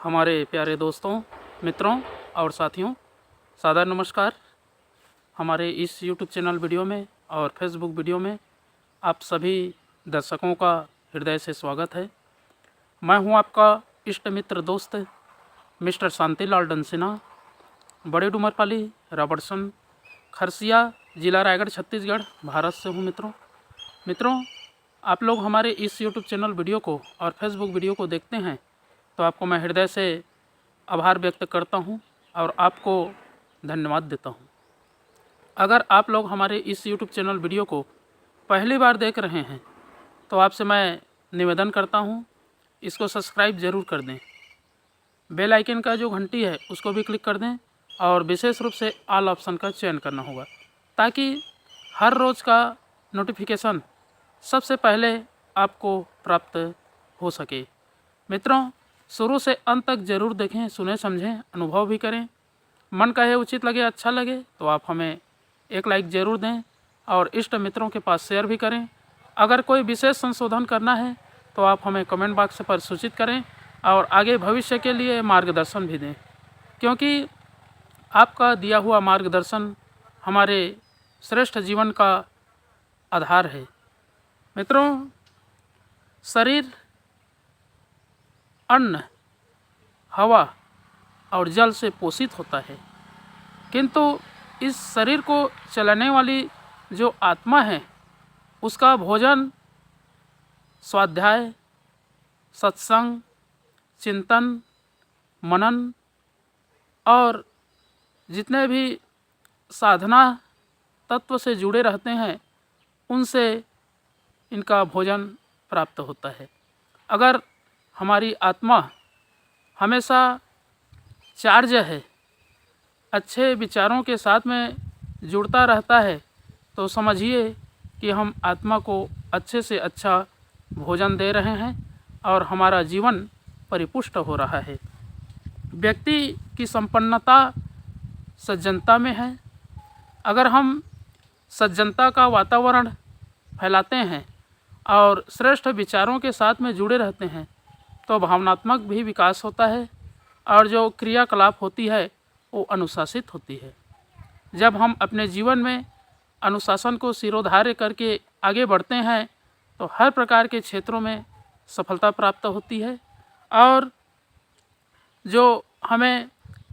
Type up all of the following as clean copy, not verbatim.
हमारे प्यारे दोस्तों, मित्रों और साथियों, सादर नमस्कार। हमारे इस YouTube चैनल वीडियो में और फेसबुक वीडियो में आप सभी दर्शकों का हृदय से स्वागत है। मैं हूं आपका इष्ट मित्र दोस्त मिस्टर शांतिलाल डंसिना, बड़े डूमरपाली, रॉबर्टसन, खरसिया, जिला रायगढ़, छत्तीसगढ़, भारत से हूं। मित्रों, आप लोग हमारे इस YouTube चैनल वीडियो को और फेसबुक वीडियो को देखते हैं तो आपको मैं हृदय से आभार व्यक्त करता हूं और आपको धन्यवाद देता हूं। अगर आप लोग हमारे इस YouTube चैनल वीडियो को पहली बार देख रहे हैं तो आपसे मैं निवेदन करता हूं, इसको सब्सक्राइब ज़रूर कर दें। बेल आइकन का जो घंटी है उसको भी क्लिक कर दें और विशेष रूप से ऑल ऑप्शन का चयन करना होगा ताकि हर रोज़ का नोटिफिकेशन सबसे पहले आपको प्राप्त हो सके। मित्रों, शुरू से अंत तक ज़रूर देखें, सुने, समझें, अनुभव भी करें। मन कहे, उचित लगे, अच्छा लगे तो आप हमें एक लाइक ज़रूर दें और इष्ट मित्रों के पास शेयर भी करें। अगर कोई विशेष संशोधन करना है तो आप हमें कमेंट बॉक्स पर सूचित करें और आगे भविष्य के लिए मार्गदर्शन भी दें, क्योंकि आपका दिया हुआ मार्गदर्शन हमारे श्रेष्ठ जीवन का आधार है। मित्रों, शरीर अन्न, हवा और जल से पोषित होता है, किंतु इस शरीर को चलाने वाली जो आत्मा है उसका भोजन स्वाध्याय, सत्संग, चिंतन, मनन और जितने भी साधना तत्व से जुड़े रहते हैं उनसे इनका भोजन प्राप्त होता है। अगर हमारी आत्मा हमेशा चार्ज है, अच्छे विचारों के साथ में जुड़ता रहता है, तो समझिए कि हम आत्मा को अच्छे से अच्छा भोजन दे रहे हैं और हमारा जीवन परिपुष्ट हो रहा है। व्यक्ति की संपन्नता सज्जनता में है। अगर हम सज्जनता का वातावरण फैलाते हैं और श्रेष्ठ विचारों के साथ में जुड़े रहते हैं तो भावनात्मक भी विकास होता है और जो क्रियाकलाप होती है वो अनुशासित होती है। जब हम अपने जीवन में अनुशासन को सिरोधार्य करके आगे बढ़ते हैं तो हर प्रकार के क्षेत्रों में सफलता प्राप्त होती है और जो हमें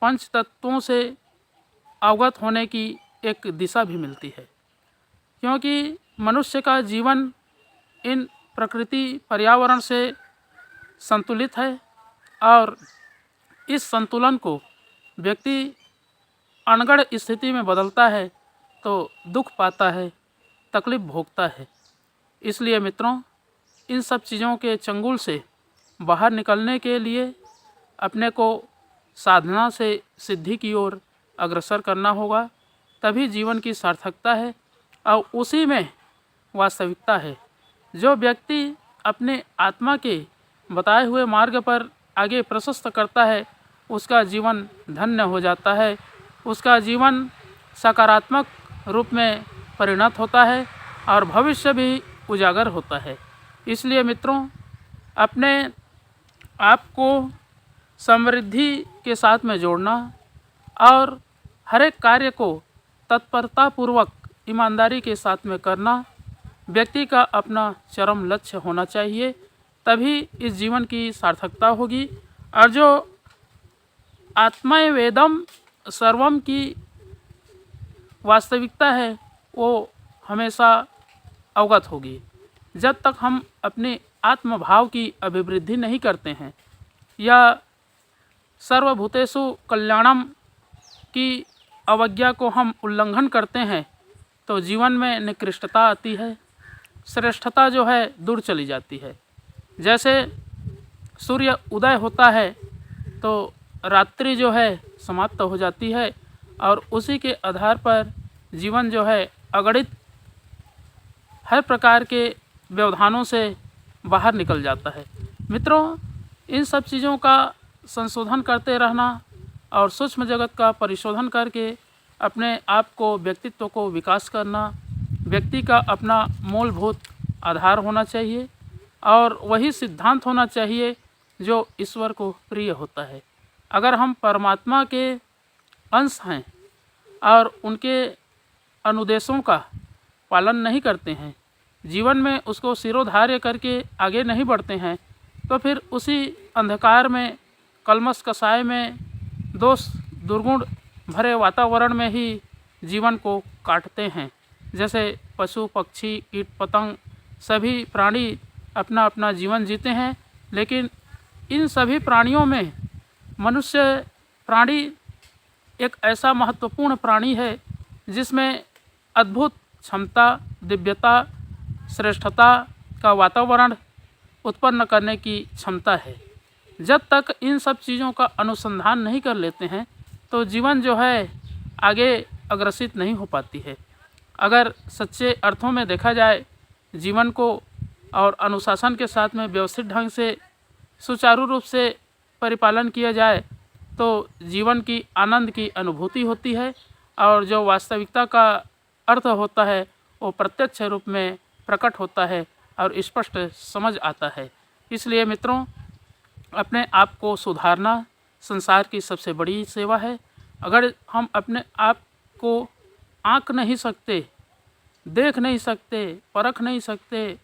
पंच तत्वों से अवगत होने की एक दिशा भी मिलती है, क्योंकि मनुष्य का जीवन इन प्रकृति पर्यावरण से संतुलित है और इस संतुलन को व्यक्ति अनगढ़ स्थिति में बदलता है तो दुख पाता है, तकलीफ भोगता है। इसलिए मित्रों, इन सब चीज़ों के चंगुल से बाहर निकलने के लिए अपने को साधना से सिद्धि की ओर अग्रसर करना होगा, तभी जीवन की सार्थकता है और उसी में वास्तविकता है। जो व्यक्ति अपने आत्मा के बताए हुए मार्ग पर आगे प्रशस्त करता है उसका जीवन धन्य हो जाता है, उसका जीवन सकारात्मक रूप में परिणत होता है और भविष्य भी उजागर होता है। इसलिए मित्रों, अपने आप को समृद्धि के साथ में जोड़ना और हर एक कार्य को तत्परतापूर्वक ईमानदारी के साथ में करना व्यक्ति का अपना चरम लक्ष्य होना चाहिए, तभी इस जीवन की सार्थकता होगी और जो आत्माएं वेदम सर्वम की वास्तविकता है वो हमेशा अवगत होगी। जब तक हम अपने आत्मभाव की अभिवृद्धि नहीं करते हैं या सर्वभूतेषु कल्याणम की अवज्ञा को हम उल्लंघन करते हैं तो जीवन में निकृष्टता आती है, श्रेष्ठता जो है दूर चली जाती है। जैसे सूर्य उदय होता है तो रात्रि जो है समाप्त हो जाती है और उसी के आधार पर जीवन जो है अगणित हर प्रकार के व्यवधानों से बाहर निकल जाता है। मित्रों, इन सब चीज़ों का संशोधन करते रहना और सूक्ष्म जगत का परिशोधन करके अपने आप को, व्यक्तित्व को विकास करना व्यक्ति का अपना मूलभूत आधार होना चाहिए और वही सिद्धांत होना चाहिए जो ईश्वर को प्रिय होता है। अगर हम परमात्मा के अंश हैं और उनके अनुदेशों का पालन नहीं करते हैं, जीवन में उसको सिरोधार्य करके आगे नहीं बढ़ते हैं, तो फिर उसी अंधकार में, कलमश कसाय में, दोष दुर्गुण भरे वातावरण में ही जीवन को काटते हैं। जैसे पशु पक्षी कीट पतंग सभी प्राणी अपना अपना जीवन जीते हैं, लेकिन इन सभी प्राणियों में मनुष्य प्राणी एक ऐसा महत्वपूर्ण प्राणी है जिसमें अद्भुत क्षमता, दिव्यता, श्रेष्ठता का वातावरण उत्पन्न करने की क्षमता है। जब तक इन सब चीज़ों का अनुसंधान नहीं कर लेते हैं तो जीवन जो है आगे अग्रसित नहीं हो पाती है। अगर सच्चे अर्थों में देखा जाए जीवन को और अनुशासन के साथ में व्यवस्थित ढंग से सुचारू रूप से परिपालन किया जाए तो जीवन की आनंद की अनुभूति होती है और जो वास्तविकता का अर्थ होता है वो प्रत्यक्ष रूप में प्रकट होता है और स्पष्ट समझ आता है। इसलिए मित्रों, अपने आप को सुधारना संसार की सबसे बड़ी सेवा है। अगर हम अपने आप को आँक नहीं सकते, देख नहीं सकते, परख नहीं सकते,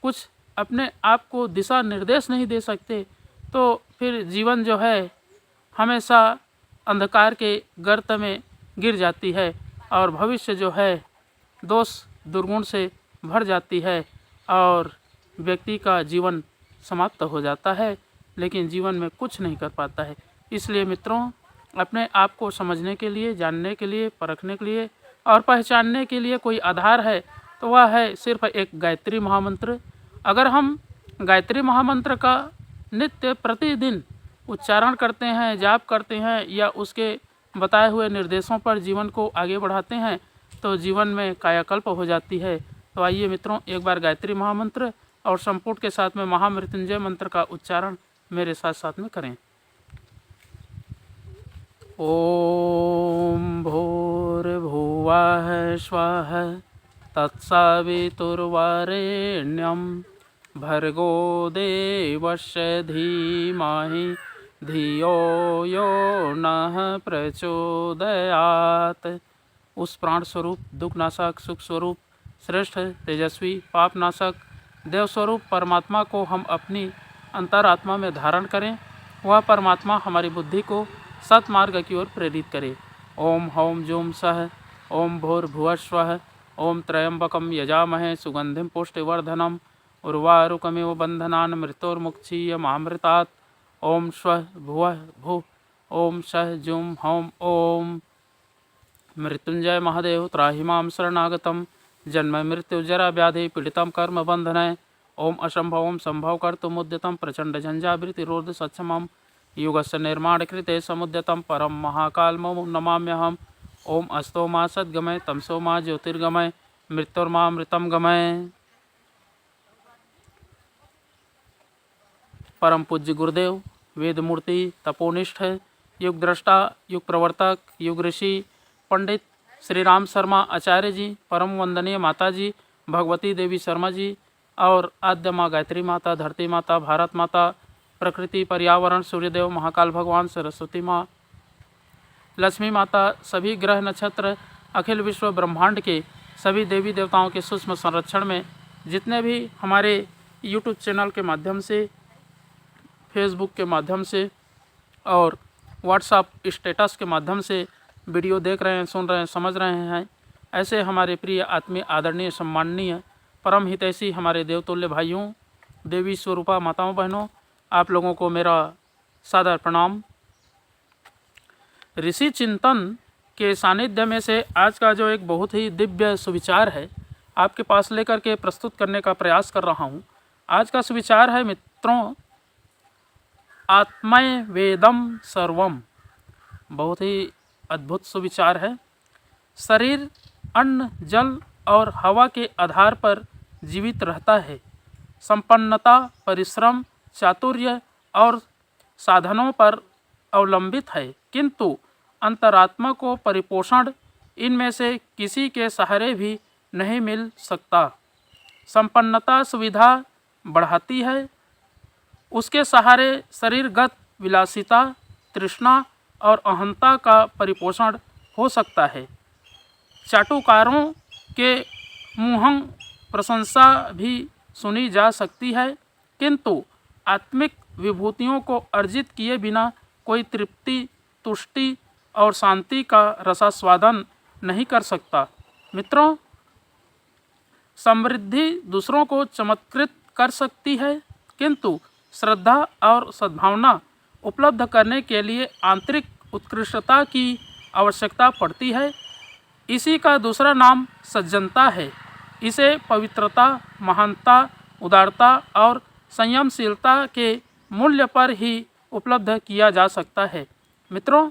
कुछ अपने आप को दिशा निर्देश नहीं दे सकते, तो फिर जीवन जो है हमेशा अंधकार के गर्त में गिर जाती है और भविष्य जो है दोष दुर्गुण से भर जाती है और व्यक्ति का जीवन समाप्त हो जाता है, लेकिन जीवन में कुछ नहीं कर पाता है। इसलिए मित्रों, अपने आप को समझने के लिए, जानने के लिए, परखने के लिए और पहचानने के लिए कोई आधार है तो वह है सिर्फ एक गायत्री महामंत्र। अगर हम गायत्री महामंत्र का नित्य प्रतिदिन उच्चारण करते हैं, जाप करते हैं या उसके बताए हुए निर्देशों पर जीवन को आगे बढ़ाते हैं तो जीवन में कायाकल्प हो जाती है। तो आइए मित्रों, एक बार गायत्री महामंत्र और संपुट के साथ में महामृत्युंजय मंत्र का उच्चारण मेरे साथ साथ में करें। ओम भूर्भुवः स्वः तत्सवितुर्वरेण्यं भर्गो देवस्य धीमहि धियो यो नः प्रचोदयात्। उस प्राण स्वरूप, दुखनाशक, सुख स्वरूप, श्रेष्ठ, तेजस्वी, पापनाशक, देव स्वरूप परमात्मा को हम अपनी अंतरात्मा में धारण करें। वह परमात्मा हमारी बुद्धि को सत्मार्ग की ओर प्रेरित करे। ओम हौम जूम सह ओम भूर्भुवस्वः ओम त्र्यंबकं यजामहे सुगंधिं पुष्टिवर्धनम् उर्वारुकमिव बन्धनान् मृत्योर्मुक्षीयमामृतात्। ओम स्वः भुवः भुः ओम सह जूम हौम ओम। मृत्युंजय महादेव त्राहि मां शरणागतं जन्म मृत्यु जरा व्याधि पीड़ितं कर्म बंधने। ओम असंभवं संभव कर्तुमुद्यतं प्रचंड झंझावृत्तिरोध सक्षमं युगस्य निर्माण कृते समुद्यतं परम महाकालमं नमाम्यहम्। ओम अस्तो मा सद्गमय तमसो मा ज्योतिर्गमय मृत्युर्मामृतं गमय। परम पूज्य गुरुदेव, वेद मूर्ति, तपोनिष्ठ, युग दृष्टा, युग प्रवर्तक, युग ऋषि पंडित श्री राम शर्मा आचार्य जी, परम वंदनीय माता जी भगवती देवी शर्मा जी और आद्य माँ गायत्री माता, धरती माता, भारत माता, प्रकृति, पर्यावरण, सूर्यदेव, महाकाल भगवान, सरस्वती माँ, लक्ष्मी माता, सभी ग्रह नक्षत्र, अखिल विश्व ब्रह्मांड के सभी देवी देवताओं के सूक्ष्म संरक्षण में जितने भी हमारे यूट्यूब चैनल के माध्यम से, फेसबुक के माध्यम से और व्हाट्सएप स्टेटस के माध्यम से वीडियो देख रहे हैं, सुन रहे हैं, समझ रहे हैं, ऐसे हमारे प्रिय आत्मीय, आदरणीय, सम्माननीय, परम हितैषी हमारे देवतुल्य भाइयों, देवी स्वरूपा माताओं, बहनों, आप लोगों को मेरा सादर प्रणाम। ऋषि चिंतन के सानिध्य में से आज का जो एक बहुत ही दिव्य सुविचार है आपके पास लेकर के प्रस्तुत करने का प्रयास कर रहा हूँ। आज का सुविचार है मित्रों, आत्मय वेदम सर्वम। बहुत ही अद्भुत सुविचार है। शरीर अन्न, जल और हवा के आधार पर जीवित रहता है। संपन्नता, परिश्रम, चातुर्य और साधनों पर अवलंबित है, किंतु अंतरात्मा को परिपोषण इनमें से किसी के सहारे भी नहीं मिल सकता। संपन्नता सुविधा बढ़ाती है, उसके सहारे शरीरगत विलासिता, तृष्णा और अहंता का परिपोषण हो सकता है। चाटुकारों के मुहं प्रशंसा भी सुनी जा सकती है, किंतु आत्मिक विभूतियों को अर्जित किए बिना कोई तृप्ति, तुष्टि और शांति का रसास्वादन नहीं कर सकता। मित्रों, समृद्धि दूसरों को चमत्कृत कर सकती है, किंतु श्रद्धा और सद्भावना उपलब्ध करने के लिए आंतरिक उत्कृष्टता की आवश्यकता पड़ती है। इसी का दूसरा नाम सज्जनता है। इसे पवित्रता, महानता, उदारता और संयमशीलता के मूल्य पर ही उपलब्ध किया जा सकता है। मित्रों,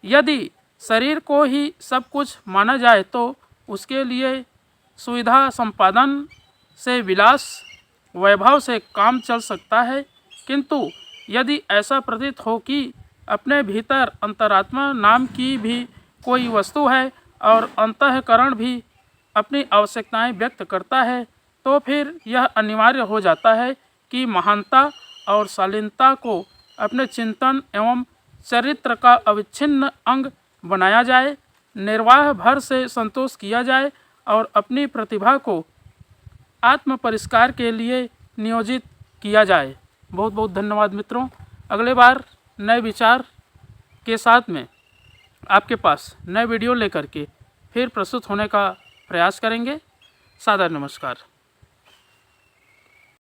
यदि शरीर को ही सब कुछ माना जाए तो उसके लिए सुविधा संपादन से, विलास, वैभव से काम चल सकता है, किंतु यदि ऐसा प्रतीत हो कि अपने भीतर अंतरात्मा नाम की भी कोई वस्तु है और अंतःकरण भी अपनी आवश्यकताएं व्यक्त करता है, तो फिर यह अनिवार्य हो जाता है कि महानता और शालीनता को अपने चिंतन एवं चरित्र का अविच्छिन्न अंग बनाया जाए, निर्वाह भर से संतोष किया जाए और अपनी प्रतिभा को आत्म परिष्कार के लिए नियोजित किया जाए। बहुत बहुत धन्यवाद मित्रों। अगले बार नए विचार के साथ में आपके पास नए वीडियो लेकर के फिर प्रस्तुत होने का प्रयास करेंगे। सादर नमस्कार।